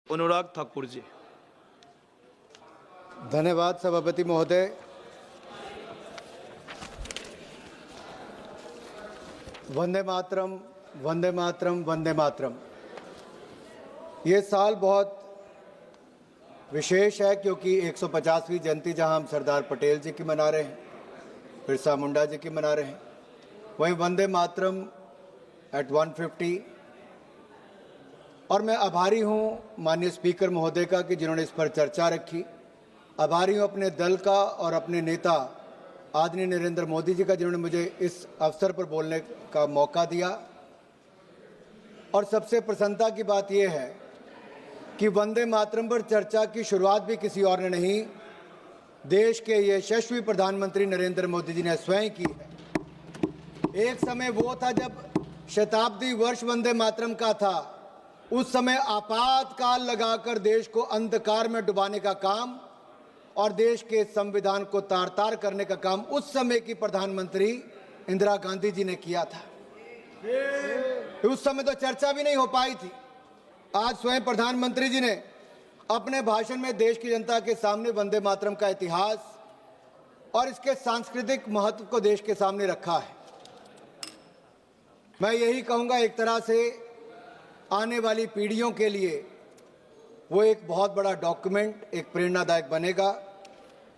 अनुराग ठाकुर जी। धन्यवाद सभापति महोदय। वंदे मातरम, वंदे मातरम, वंदे मातरम। ये साल बहुत विशेष है क्योंकि 150वीं जयंती जहां हम सरदार पटेल जी की मना रहे हैं, बिरसा मुंडा जी की मना रहे हैं, वहीं वंदे मातरम एट 150। और मैं आभारी हूं माननीय स्पीकर महोदय का कि जिन्होंने इस पर चर्चा रखी। आभारी हूं अपने दल का और अपने नेता आदरणीय नरेंद्र मोदी जी का, जिन्होंने मुझे इस अवसर पर बोलने का मौका दिया। और सबसे प्रसन्नता की बात यह है कि वंदे मातरम पर चर्चा की शुरुआत भी किसी और ने नहीं, देश के यशस्वी प्रधानमंत्री नरेंद्र मोदी जी ने स्वयं की है। एक समय वो था जब शताब्दी वर्ष वंदे मातरम का था, उस समय आपातकाल लगाकर देश को अंधकार में डुबाने का काम और देश के संविधान को तार तार करने का काम उस समय की प्रधानमंत्री इंदिरा गांधी जी ने किया था। उस समय तो चर्चा भी नहीं हो पाई थी। आज स्वयं प्रधानमंत्री जी ने अपने भाषण में देश की जनता के सामने वंदे मातरम का इतिहास और इसके सांस्कृतिक महत्व को देश के सामने रखा है। मैं यही कहूंगा, एक तरह से आने वाली पीढ़ियों के लिए वो एक बहुत बड़ा डॉक्यूमेंट, एक प्रेरणादायक बनेगा,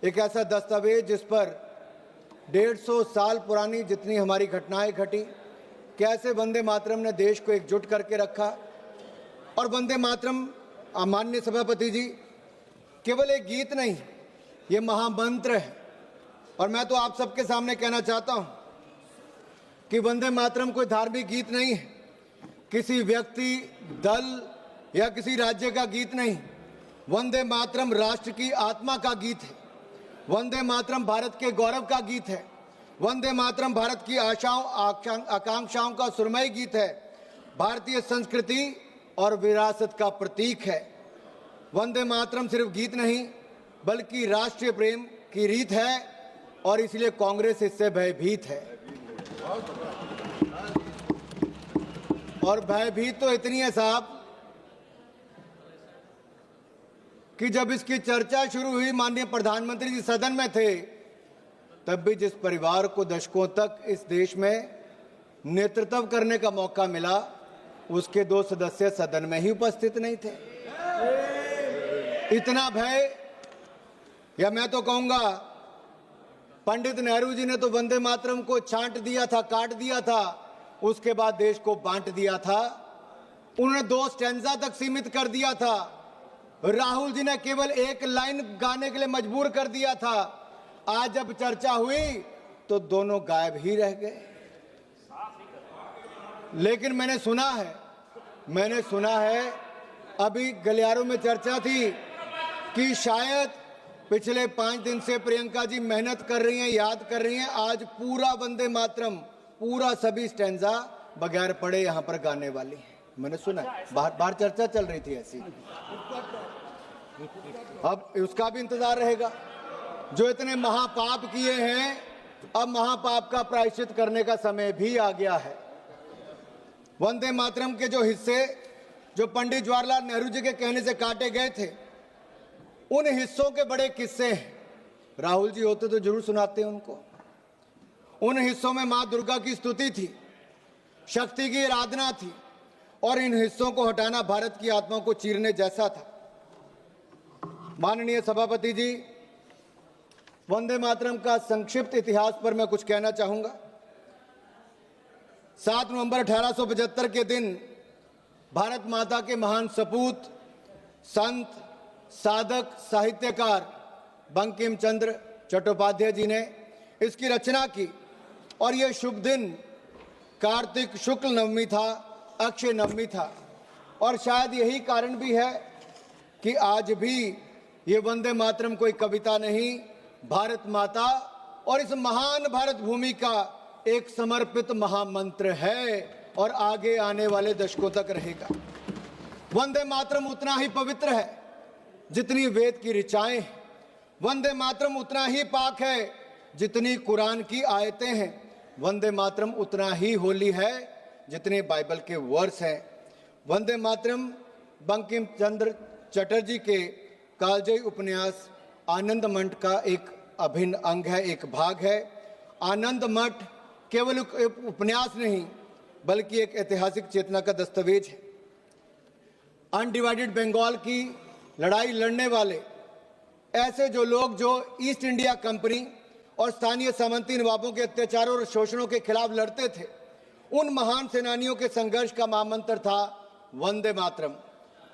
एक ऐसा दस्तावेज जिस पर 150 साल पुरानी जितनी हमारी घटनाएं घटी, कैसे वंदे मातरम ने देश को एकजुट करके रखा। और वंदे मातरम, माननीय सभापति जी, केवल एक गीत नहीं, ये महामंत्र है। और मैं तो आप सबके सामने कहना चाहता हूं कि वंदे मातरम कोई धार्मिक गीत नहीं है, किसी व्यक्ति, दल या किसी राज्य का गीत नहीं। वंदे मातरम राष्ट्र की आत्मा का गीत है। वंदे मातरम भारत के गौरव का गीत है। वंदे मातरम भारत की आशाओं आकांक्षाओं का सुरमई गीत है। भारतीय संस्कृति और विरासत का प्रतीक है। वंदे मातरम सिर्फ गीत नहीं बल्कि राष्ट्रीय प्रेम की रीत है और इसलिए कांग्रेस इससे भयभीत है। और भयभीत तो इतनी है साहब कि जब इसकी चर्चा शुरू हुई, माननीय प्रधानमंत्री जी सदन में थे, तब भी जिस परिवार को दशकों तक इस देश में नेतृत्व करने का मौका मिला, उसके 2 सदस्य सदन में ही उपस्थित नहीं थे। इतना भय, या मैं तो कहूंगा पंडित नेहरू जी ने तो वंदे मातरम को छांट दिया था, काट दिया था, उसके बाद देश को बांट दिया था। उन्होंने 2 स्टैंजा तक सीमित कर दिया था। राहुल जी ने केवल 1 लाइन गाने के लिए मजबूर कर दिया था। आज जब चर्चा हुई तो दोनों गायब ही रह गए। लेकिन मैंने सुना है अभी गलियारों में चर्चा थी कि शायद पिछले 5 दिन से प्रियंका जी मेहनत कर रही हैं, याद कर रही हैं, आज पूरा वंदे मातरम, पूरा सभी स्टैंजा बगैर पढ़े यहां पर गाने वाली है। मैंने सुना, बाहर चर्चा चल रही थी ऐसी। अब उसका भी इंतजार रहेगा। जो इतने महापाप किए हैं, अब महापाप का प्रायश्चित करने का समय भी आ गया है। वंदे मातरम के जो हिस्से जो पंडित जवाहरलाल नेहरू जी के कहने से काटे गए थे, उन हिस्सों के बड़े किस्से हैं। राहुल जी होते तो जरूर सुनाते हैं उनको। उन हिस्सों में मां दुर्गा की स्तुति थी, शक्ति की आराधना थी, और इन हिस्सों को हटाना भारत की आत्मा को चीरने जैसा था। माननीय सभापति जी, वंदे मातरम का संक्षिप्त इतिहास पर मैं कुछ कहना चाहूंगा। 7 नवंबर 1875 के दिन भारत माता के महान सपूत, संत, साधक, साहित्यकार बंकिम चंद्र चट्टोपाध्याय जी ने इसकी रचना की। और यह शुभ दिन कार्तिक शुक्ल नवमी था, अक्षय नवमी था। और शायद यही कारण भी है कि आज भी ये वंदे मातरम कोई कविता नहीं, भारत माता और इस महान भारत भूमि का एक समर्पित महामंत्र है और आगे आने वाले दशकों तक रहेगा। वंदे मातरम उतना ही पवित्र है जितनी वेद की ऋचाएं हैं। वंदे मातरम उतना ही पाक है जितनी कुरान की आयतें हैं। वंदे मातरम उतना ही होली है जितने बाइबल के वर्स हैं। वंदे मातरम बंकिम चंद्र चटर्जी के कालजयी उपन्यास आनंद मठ का एक अभिन्न अंग है, एक भाग है। आनंद मठ केवल एक उपन्यास नहीं बल्कि एक ऐतिहासिक चेतना का दस्तावेज है। अनडिवाइडेड बंगाल की लड़ाई लड़ने वाले ऐसे जो लोग जो ईस्ट इंडिया कंपनी और स्थानीय सामंती नवाबों के अत्याचारों और शोषणों के खिलाफ लड़ते थे, उन महान सेनानियों के संघर्ष का महामंत्र था वंदे मातरम।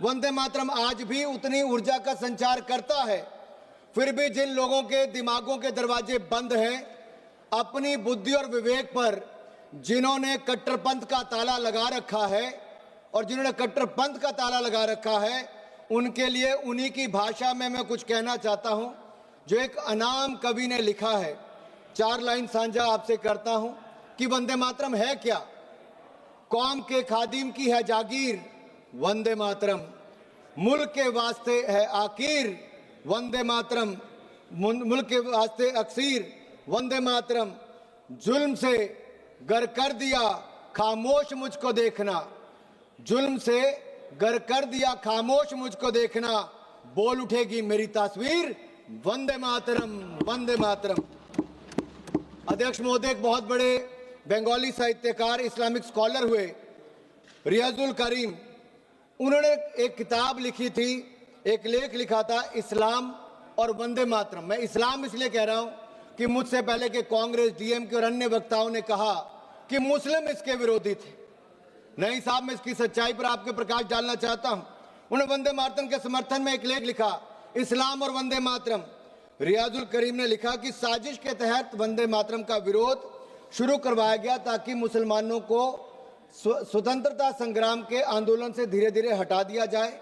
वंदे मातरम आज भी उतनी ऊर्जा का संचार करता है। फिर भी जिन लोगों के दिमागों के दरवाजे बंद हैं, अपनी बुद्धि और विवेक पर जिन्होंने कट्टरपंथ का ताला लगा रखा है और जिन्होंने कट्टरपंथ का ताला लगा रखा है, उनके लिए उन्हीं की भाषा में मैं कुछ कहना चाहता हूं जो एक अनाम कवि ने लिखा है। 4 लाइन साझा आपसे करता हूं कि वंदे मातरम है क्या। कौम के खादिम की है जागीर वंदे मातरम, मुल्क के वास्ते है आखिर वंदे मातरम, मुल्क के वास्ते अक्सीर वंदे मातरम, जुल्म से गर कर दिया खामोश मुझको देखना, जुल्म से गर कर दिया खामोश मुझको देखना, बोल उठेगी मेरी तस्वीर वंदे मातरम वंदे मातरम। अध्यक्ष महोदय एक बहुत बड़े बंगाली साहित्यकार, इस्लामिक स्कॉलर हुए रियाजुल करीम, उन्होंने एक किताब लिखी थी, एक लेख लिखा था इस्लाम और वंदे मातरम। मैं इस्लाम इसलिए कह रहा हूं कि मुझसे पहले के कांग्रेस, डीएमके और अन्य वक्ताओं ने कहा कि मुस्लिम इसके विरोधी थे। नहीं साहब, मैं इसकी सच्चाई पर आपके प्रकाश डालना चाहता हूं। उन्होंने वंदे मातरम के समर्थन में एक लेख लिखा, इस्लाम और वंदे मातरम। रियाजुल करीम ने लिखा कि साजिश के तहत वंदे मातरम का विरोध शुरू करवाया गया ताकि मुसलमानों को स्वतंत्रता संग्राम के आंदोलन से धीरे धीरे हटा दिया जाए।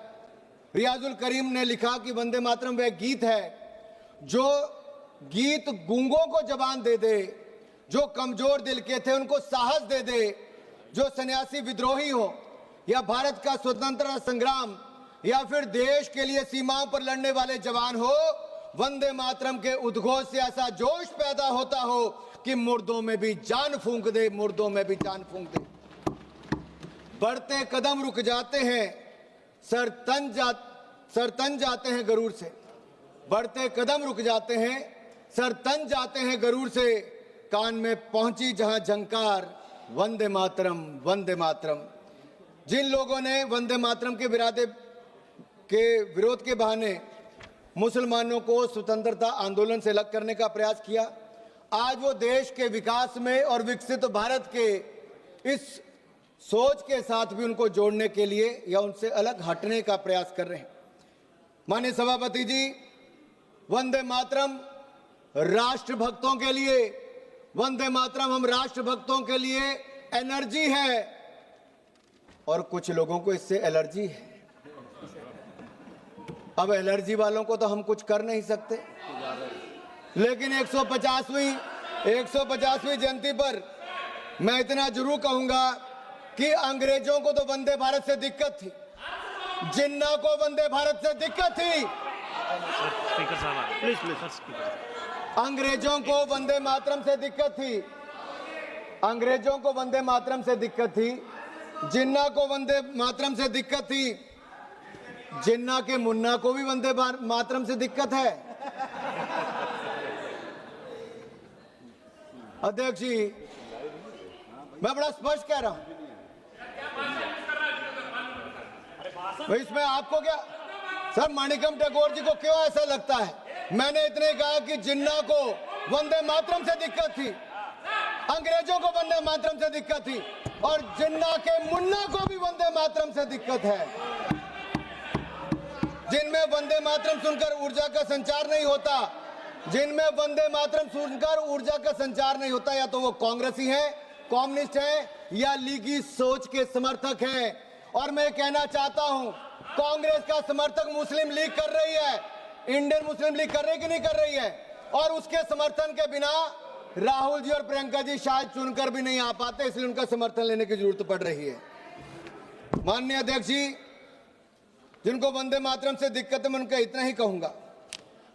रियाजुल करीम ने लिखा कि वंदे मातरम वह गीत है जो गीत गूंगों को जबान दे दे, जो कमजोर दिल के थे उनको साहस दे दे, जो सन्यासी विद्रोही हो या भारत का स्वतंत्रता संग्राम या फिर देश के लिए सीमाओं पर लड़ने वाले जवान हो, वंदे मातरम के उद्घोष से ऐसा जोश पैदा होता हो कि मुर्दों में भी जान फूंक दे, मुर्दों में भी जान फूंक दे। बढ़ते कदम रुक जाते हैं, सर तन जाते हैं गरूर से, बढ़ते कदम रुक जाते हैं, सर तन जाते हैं गरूर से, कान में पहुंची जहां झंकार वंदे मातरम वंदे मातरम। जिन लोगों ने वंदे मातरम के विरोध के बहाने मुसलमानों को स्वतंत्रता आंदोलन से अलग करने का प्रयास किया, आज वो देश के विकास में और विकसित भारत के इस सोच के साथ भी उनको जोड़ने के लिए या उनसे अलग हटने का प्रयास कर रहे हैं। माननीय सभापति जी, वंदे मातरम राष्ट्रभक्तों के लिए, वंदे मातरम हम राष्ट्रभक्तों के लिए एनर्जी है और कुछ लोगों को इससे एलर्जी है। अब एलर्जी वालों को तो हम कुछ कर नहीं सकते, लेकिन 150वीं जयंती पर मैं इतना जरूर कहूंगा कि अंग्रेजों को तो वंदे भारत से दिक्कत थी, जिन्ना को वंदे भारत से दिक्कत थी। अंग्रेजों को वंदे मातरम से दिक्कत थी, अंग्रेजों को वंदे मातरम से दिक्कत थी, जिन्ना को वंदे मातरम से दिक्कत थी, जिन्ना के मुन्ना को भी वंदे मातरम से दिक्कत है। अध्यक्ष जी, मैं बड़ा स्पष्ट कह रहा हूं, इसमें आपको क्या सर, माणिकम टैगोर जी को क्यों ऐसा लगता है? मैंने इतने कहा कि जिन्ना को वंदे मातरम से दिक्कत थी, अंग्रेजों को वंदे मातरम से दिक्कत थी और जिन्ना के मुन्ना को भी वंदे मातरम से दिक्कत है। जिनमें वंदे मातरम सुनकर ऊर्जा का संचार नहीं होता, जिनमें वंदे मातरम सुनकर ऊर्जा का संचार नहीं होता, या तो वो कांग्रेसी हैं, कम्युनिस्ट हैं या लीगी सोच के समर्थक हैं। और मैं कहना चाहता हूं, कांग्रेस का समर्थक मुस्लिम लीग कर रही है, इंडियन मुस्लिम लीग कर रही कि नहीं कर रही है, और उसके समर्थन के बिना राहुल जी और प्रियंका जी शायद चुनकर भी नहीं आ पाते, इसलिए उनका समर्थन लेने की जरूरत पड़ रही है। माननीय अध्यक्ष जी, जिनको वंदे मातरम से दिक्कत है, मैं उनका इतना ही कहूंगा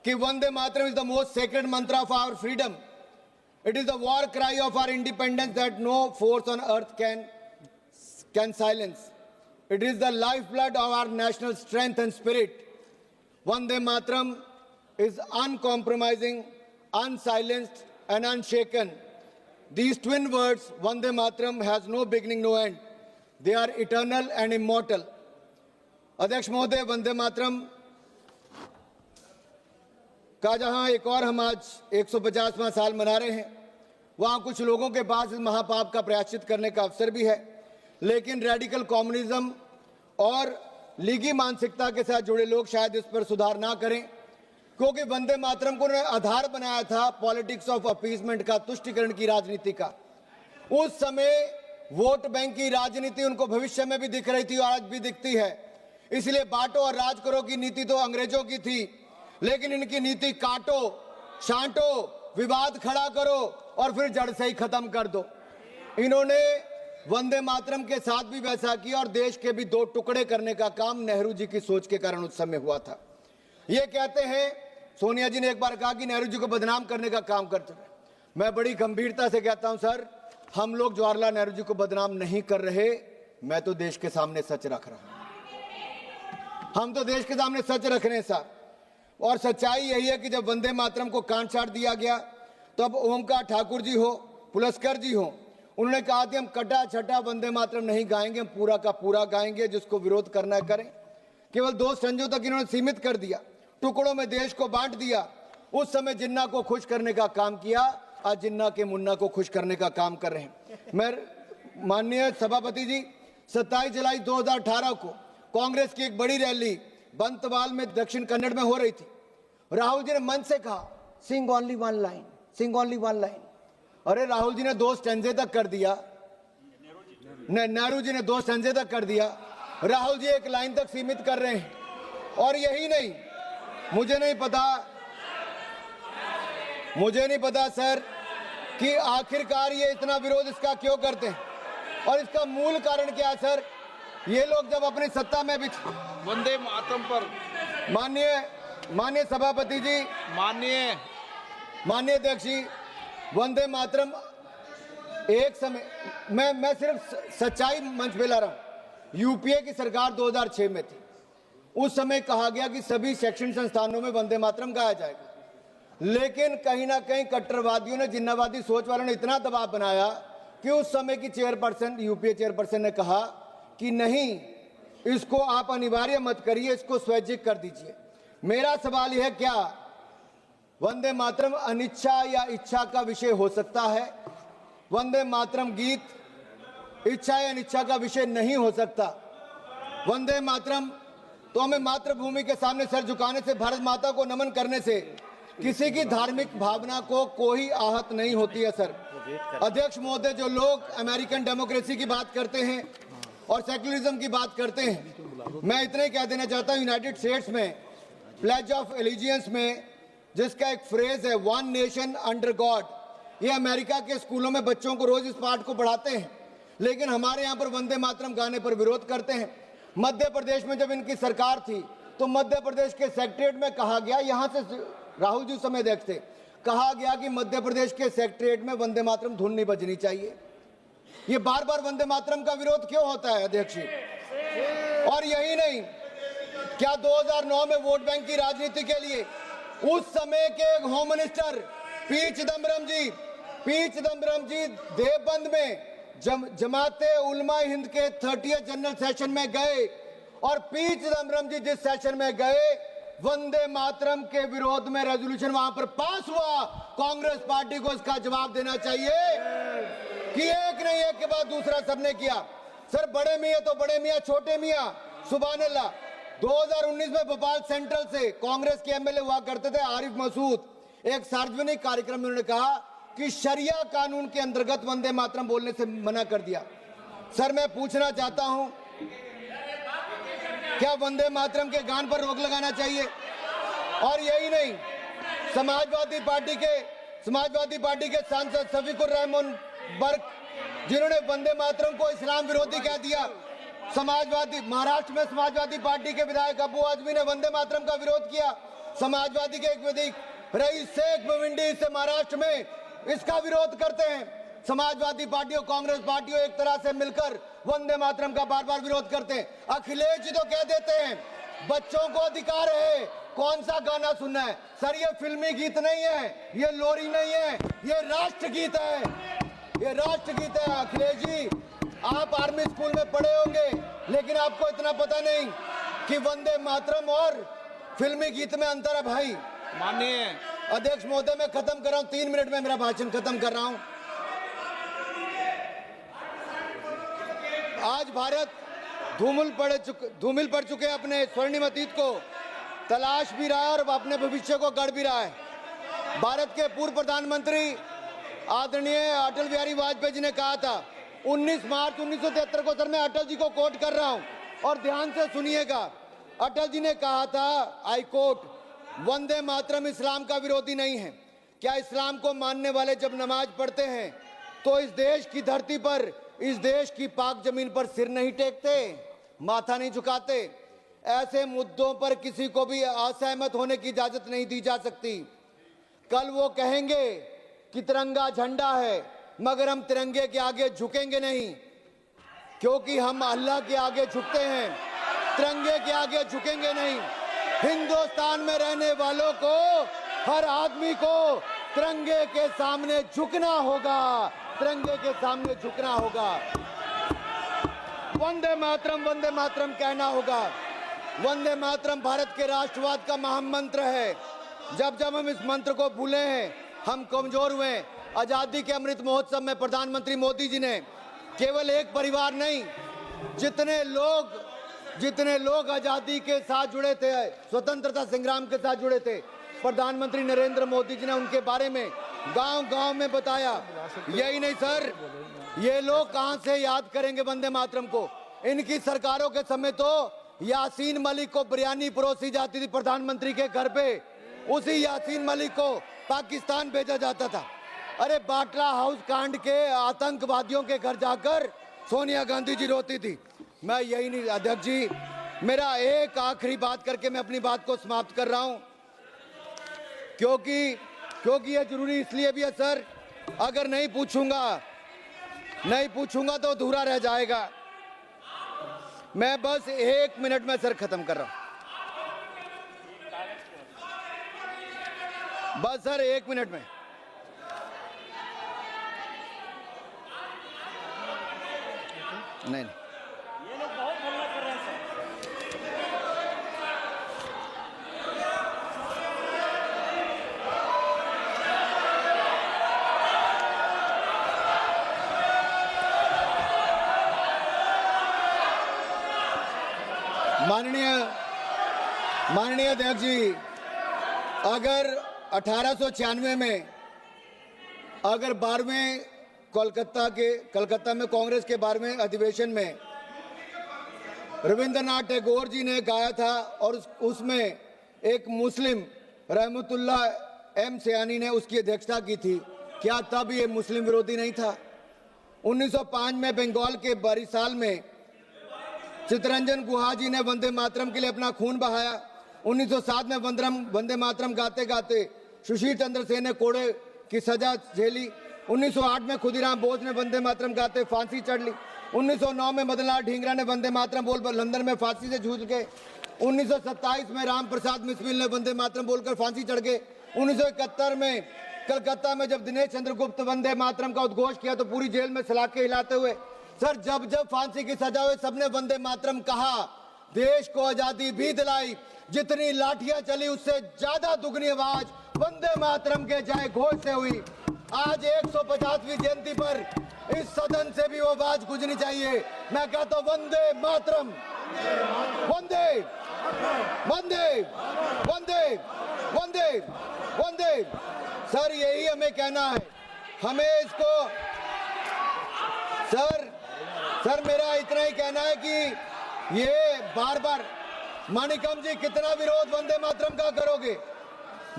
कि Vande Mataram is the most sacred mantra of our freedom, it is the war cry of our independence that no force on earth can silence, it is the lifeblood of our national strength and spirit, Vande Mataram is uncompromising, unsilenced, and unshaken. These twin words, Vande Mataram, has no beginning, no end. They are eternal and immortal. अध्यक्ष महोदय, वंदे मातरम का जहां एक और हम आज 150वां साल मना रहे हैं, वहां कुछ लोगों के पास इस महापाप का प्रायश्चित करने का अवसर भी है, लेकिन रेडिकल कम्युनिज्म और लीगी मानसिकता के साथ जुड़े लोग शायद इस पर सुधार ना करें, क्योंकि वंदे मातरम को उन्होंने आधार बनाया था पॉलिटिक्स ऑफ अपीसमेंट का, तुष्टिकरण की राजनीति का। उस समय वोट बैंक की राजनीति उनको भविष्य में भी दिख रही थी और आज भी दिखती है। इसलिए बांटो और राज करो की नीति तो अंग्रेजों की थी, लेकिन इनकी नीति काटो, छांटो, विवाद खड़ा करो और फिर जड़ से ही खत्म कर दो। इन्होंने वंदे मातरम के साथ भी वैसा किया और देश के भी दो टुकड़े करने का काम नेहरू जी की सोच के कारण उस समय हुआ था। ये कहते हैं, सोनिया जी ने एक बार कहा कि नेहरू जी को बदनाम करने का काम करते हैं। मैं बड़ी गंभीरता से कहता हूं सर, हम लोग जवाहरलाल नेहरू जी को बदनाम नहीं कर रहे, मैं तो देश के सामने सच रख रहा हूं। हम तो देश के सामने सच रख रहे हैं सर, और सच्चाई यही है कि जब वंदे मातरम को काट छाट दिया गया, तब ओमकार ठाकुर जी हो, पुलस्कर जी हो, उन्होंने कहा कि हम कटा छटा वंदे मातरम नहीं गाएंगे, हम पूरा का पूरा गाएंगे, जिसको विरोध करना करें। केवल 2 संजों तक इन्होंने सीमित कर दिया, टुकड़ों में देश को बांट दिया। उस समय जिन्ना को खुश करने का काम किया, आज जिन्ना के मुन्ना को खुश करने का काम कर रहे हैं। मैं माननीय सभापति जी, 27 जुलाई 2018 को कांग्रेस की एक बड़ी रैली बंतवाल में दक्षिण कन्नड़ में हो रही थी। राहुल जी ने मन से कहा, सिंग ओनली वन लाइन, सिंग ओनली वन लाइन। अरे राहुल जी ने 2 स्टैंजे तक कर दिया, नेहरू जी ने 2 स्टैंजे तक कर दिया, राहुल जी 1 लाइन तक सीमित कर रहे हैं। और यही नहीं, मुझे नहीं पता सर कि आखिरकार ये इतना विरोध इसका क्यों करते हैं और इसका मूल कारण क्या है सर। ये लोग जब अपनी सत्ता में भी वंदे मातरम पर माननीय सभापति जी, माननीय अध्यक्ष जी, वंदे मातरम एक समय मैं सिर्फ सच्चाई मंच पे ला रहा हूं। यूपीए की सरकार 2006 में थी, उस समय कहा गया कि सभी शैक्षणिक संस्थानों में वंदे मातरम गाया जाएगा, लेकिन कहीं ना कहीं कट्टरवादियों ने, जिन्नावादी सोच वालों ने इतना दबाव बनाया कि उस समय की चेयरपर्सन, यूपीए चेयरपर्सन ने कहा कि नहीं, इसको आप अनिवार्य मत करिए, इसको स्वैच्छिक कर दीजिए। मेरा सवाल यह है, क्या वंदे मातरम अनिच्छा या इच्छा का विषय हो सकता है? वंदे मातरम गीत इच्छा या अनिच्छा का विषय नहीं हो सकता। वंदे मातरम तो हमें मातृभूमि के सामने सर झुकाने से, भारत माता को नमन करने से किसी की धार्मिक भावना को कोई आहत नहीं होती है सर। अध्यक्ष महोदय, जो लोग अमेरिकन डेमोक्रेसी की बात करते हैं और सेक्युलरिज्म की बात करते हैं, मैं इतना ही कह देना चाहता हूं, यूनाइटेड स्टेट्स में प्लेज ऑफ एलिजियंस में जिसका एक फ्रेज है, वन नेशन अंडर गॉड, ये अमेरिका के स्कूलों में बच्चों को रोज इस पाठ को पढ़ाते हैं, लेकिन हमारे यहाँ पर वंदे मातरम गाने पर विरोध करते हैं। मध्य प्रदेश में जब इनकी सरकार थी तो मध्य प्रदेश के सेक्रेटरीट में कहा गया, यहाँ से राहुल जी उस समय अध्यक्ष थे, कहा गया कि मध्य प्रदेश के सेक्रेटरीट में वंदे मातरम धुन नहीं बजनी चाहिए। ये बार बार वंदे मातरम का विरोध क्यों होता है अध्यक्ष जी? और यही नहीं, क्या 2009 में वोट बैंक की राजनीति के लिए उस समय के होम मिनिस्टर पी चिदम्बरम जी देवबंद में जमाते उलमा हिंद के 30th जनरल सेशन में गए, और पी चिदम्बरम जी जिस सेशन में गए, वंदे मातरम के विरोध में रेजोल्यूशन वहां पर पास हुआ। कांग्रेस पार्टी को इसका जवाब देना चाहिए कि एक नहीं, एक के बाद दूसरा सबने किया। सर बड़े मियां तो बड़े मियां, छोटे मियां सुभान अल्लाह। 2019 में भोपाल सेंट्रल से कांग्रेस के एमएलए हुआ करते थे आरिफ मसूद, एक सार्वजनिक कार्यक्रम में उन्होंने कहा कि शरिया कानून के अंतर्गत वंदे मातरम बोलने से मना कर दिया। सर मैं पूछना चाहता हूं, क्या वंदे मातरम के गान पर रोक लगाना चाहिए? और यही नहीं, समाजवादी पार्टी के सांसद शफीकुर रहमान बर्क, जिन्होंने वंदे मातरम को इस्लाम विरोधी कह दिया, महाराष्ट्र में समाजवादी पार्टी के विधायक अबू आजमी ने वंदे मातरम का विरोध किया। समाजवादी के एक विधायक रईस शेख भिवंडी से महाराष्ट्र में इसका विरोध करते हैं। समाजवादी पार्टियों, कांग्रेस पार्टियों एक तरह से मिलकर वंदे मातरम का बार बार विरोध करते हैं। अखिलेश जी तो कह देते हैं बच्चों को अधिकार है कौन सा गाना सुनना है। सर ये फिल्मी गीत नहीं है, ये लोरी नहीं है, ये राष्ट्रगीत है, ये राष्ट्रगीत है। अखिलेश जी, आप आर्मी स्कूल में पढ़े होंगे, लेकिन आपको इतना पता नहीं कि वंदे मातरम और फिल्मी गीत में अंतर है भाई। माननीय अध्यक्ष महोदय, मैं खत्म कर रहा हूं, 3 मिनट में मेरा भाषण खत्म कर रहा हूं। आज भारत धूमिल पड़ चुके अपने स्वर्णिम अतीत को तलाश भी रहा है और अपने भविष्य को गढ़ भी रहा है। भारत के पूर्व प्रधानमंत्री आदरणीय अटल बिहारी वाजपेयी जी ने कहा था 19 मार्च 1973 को, सर मैं अटल जी को कोट कर रहा हूं और ध्यान से सुनिएगा। अटल जी ने कहा था, आई कोट, वंदे मातरम इस्लाम का विरोधी नहीं है। क्या इस्लाम को मानने वाले जब नमाज पढ़ते हैं तो इस देश की धरती पर, इस देश की पाक जमीन पर सिर नहीं टेकते, माथा नहीं झुकाते? ऐसे मुद्दों पर किसी को भी असहमत होने की इजाजत नहीं दी जा सकती। कल वो कहेंगे कि तिरंगा झंडा है, मगर हम तिरंगे के आगे झुकेंगे नहीं, क्योंकि हम अल्लाह के आगे झुकते हैं, तिरंगे के आगे झुकेंगे नहीं। हिंदुस्तान में रहने वालों को, हर आदमी को तिरंगे के सामने झुकना होगा, तिरंगे के सामने झुकना होगा। वंदे मातरम कहना होगा। वंदे मातरम भारत के राष्ट्रवाद का महामंत्र है। जब जब हम इस मंत्र को भूले हैं, हम कमजोर हुए। आजादी के अमृत महोत्सव में प्रधानमंत्री मोदी जी ने केवल एक परिवार नहीं, जितने लोग आजादी के साथ जुड़े थे, स्वतंत्रता संग्राम के साथ जुड़े थे, प्रधानमंत्री नरेंद्र मोदी जी ने उनके बारे में गांव-गांव में बताया। यही नहीं सर, ये लोग कहां से याद करेंगे वंदे मातरम को? इनकी सरकारों के समय तो यासीन मलिक को बिरयानी परोसी जाती थी प्रधानमंत्री के घर पे, उसी यासीन मलिक को पाकिस्तान भेजा जाता था। अरे बाटला हाउस कांड के आतंकवादियों के घर जाकर सोनिया गांधी जी रोती थी। मैं यही नहीं, अध्यक्ष जी, मेरा एक आखिरी बात करके मैं अपनी बात को समाप्त कर रहा हूं, क्योंकि ये जरूरी इसलिए भी है सर, अगर नहीं पूछूंगा तो अधूरा रह जाएगा। मैं बस 1 मिनट में सर खत्म कर रहा हूं, बस सर 1 मिनट में। नहीं, ये लोग बहुत हल्ला कर रहे हैं सर। माननीय अध्यक्ष जी, अगर 1896 में अगर 12वें कलकत्ता में कांग्रेस के 12वें अधिवेशन में रविंद्रनाथ टैगोर जी ने गाया था और उसमें एक मुस्लिम रहमतुल्लाह एम सयानी ने उसकी अध्यक्षता की थी, क्या तब ये मुस्लिम विरोधी नहीं था? 1905 में बंगाल के बारिसाल में चित्तरंजन गुहा जी ने वंदे मातरम के लिए अपना खून बहाया। 1907 में वंदे मातरम गाते गाते सुशील चंद्र सेन ने कोड़े की सजा झेली। 1908 में खुदीराम बोस ने वंदे मातरम गाते फांसी चढ़ ली। 1909 में मदनलाल ढींगरा ने वंदे मातरम बोल लंदन में फांसी से जूझ गए। 1927 में राम प्रसाद बिस्मिल ने वंदे मातरम बोलकर फांसी चढ़ गए। 1971 में कलकत्ता में जब दिनेश चंद्र गुप्त वंदे मातरम का उद्घोष किया तो पूरी जेल में सलाखे हिलाते हुए सर जब फांसी की सजा हुई सबने वंदे मातरम कहा। देश को आजादी भी दिलाई, जितनी लाठियां चली उससे ज्यादा दुगनी आवाज वंदे मातरम के जय घोष से हुई। आज 150वीं जयंती पर इस सदन से भी वो आवाज गुजरनी चाहिए। मैं कहता हूं वंदे मातरम, वंदे वंदे वंदे वंदे वंदे। सर यही हमें कहना है, हमें इसको सर मेरा इतना ही कहना है कि ये बार बार मानिकम जी कितना विरोध वंदे मातरम का करोगे?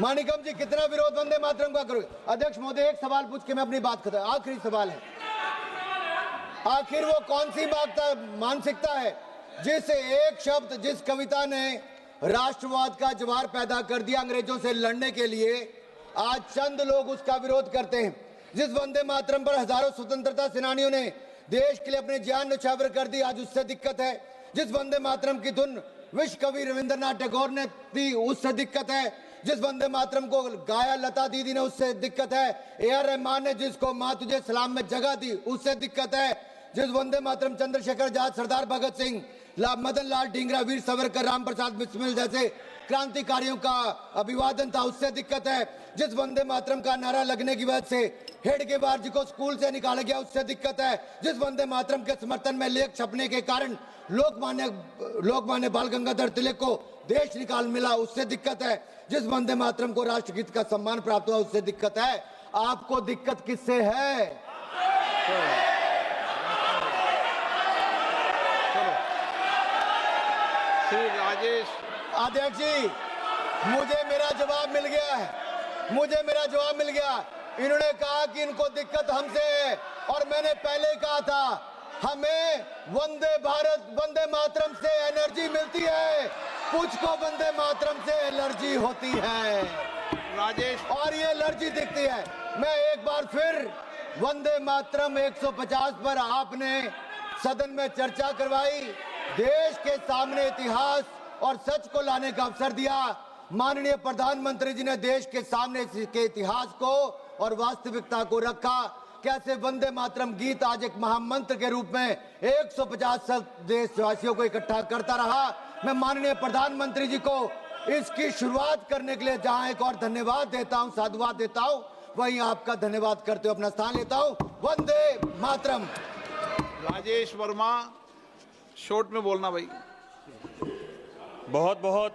मानिकम जी कितना विरोध वंदे मातरम का करोगे? अध्यक्ष महोदय एक सवाल पूछ के मैं अपनी बात खत्म, आखिरी सवाल है, आखिर वो कौन सी मानसिकता है जिस एक शब्द, जिस कविता ने राष्ट्रवाद का ज्वार पैदा कर दिया अंग्रेजों से लड़ने के लिए, आज चंद लोग उसका विरोध करते हैं। जिस वंदे मातरम पर हजारों स्वतंत्रता सेनानियों ने देश के लिए अपने जान न्यौछावर कर दी, आज उससे दिक्कत है। जिस वंदे मातरम की धुन विश्व कवि रविंद्रनाथ टैगोर ने दी उससे दिक्कत है, जिस वंदे मातरम को गाया लता दीदी ने उससे दिक्कत है, ए.आर. रहमान ने जिसको माँ तुझे सलाम में जगह दी उससे दिक्कत है, जिस वंदे मातरम चंद्रशेखर आजाद, सरदार भगत सिंह, मदन लाल ढींगरा, वीर सावरकर, राम प्रसाद बिस्मिल जैसे क्रांतिकारियों का अभिवादन था उससे दिक्कत है, जिस वंदे मातरम का नारा लगने की वजह से हेडगेवार जी को स्कूल से निकाला गया उससे दिक्कत है, जिस वंदे मातरम के समर्थन में लेख छपने के कारण लोकमान्य बाल गंगाधर तिलक को देश निकाल मिला उससे दिक्कत है, जिस वंदे मातरम को राष्ट्रगीत का सम्मान प्राप्त हुआ उससे दिक्कत है। आपको दिक्कत किससे है? श्री राजेश अध्यक्ष जी, मुझे मेरा जवाब मिल गया है, मुझे मेरा जवाब मिल गया। इन्होंने कहा कि इनको दिक्कत हमसे है और मैंने पहले कहा था हमें वंदे मातरम से एनर्जी मिलती है, कुछ को वंदे मातरम से एलर्जी होती है राजेश और ये एलर्जी दिखती है। मैं एक बार फिर वंदे मातरम 150 पर आपने सदन में चर्चा करवाई, देश के सामने इतिहास और सच को लाने का अवसर दिया। माननीय प्रधानमंत्री जी ने देश के सामने के इतिहास को और वास्तविकता को रखा। कैसे वंदे मातरम गीत आज एक महामंत्र के रूप में 150 देशवासियों को इकट्ठा करता रहा। मैं माननीय प्रधानमंत्री जी को इसकी शुरुआत करने के लिए जहां एक और धन्यवाद देता हूं, साधुवाद देता हूं, वहीं आपका धन्यवाद करते हुए अपना स्थान लेता हूं। वंदे मातरम। राजेश वर्मा, शॉर्ट में बोलना भाई। बहुत बहुत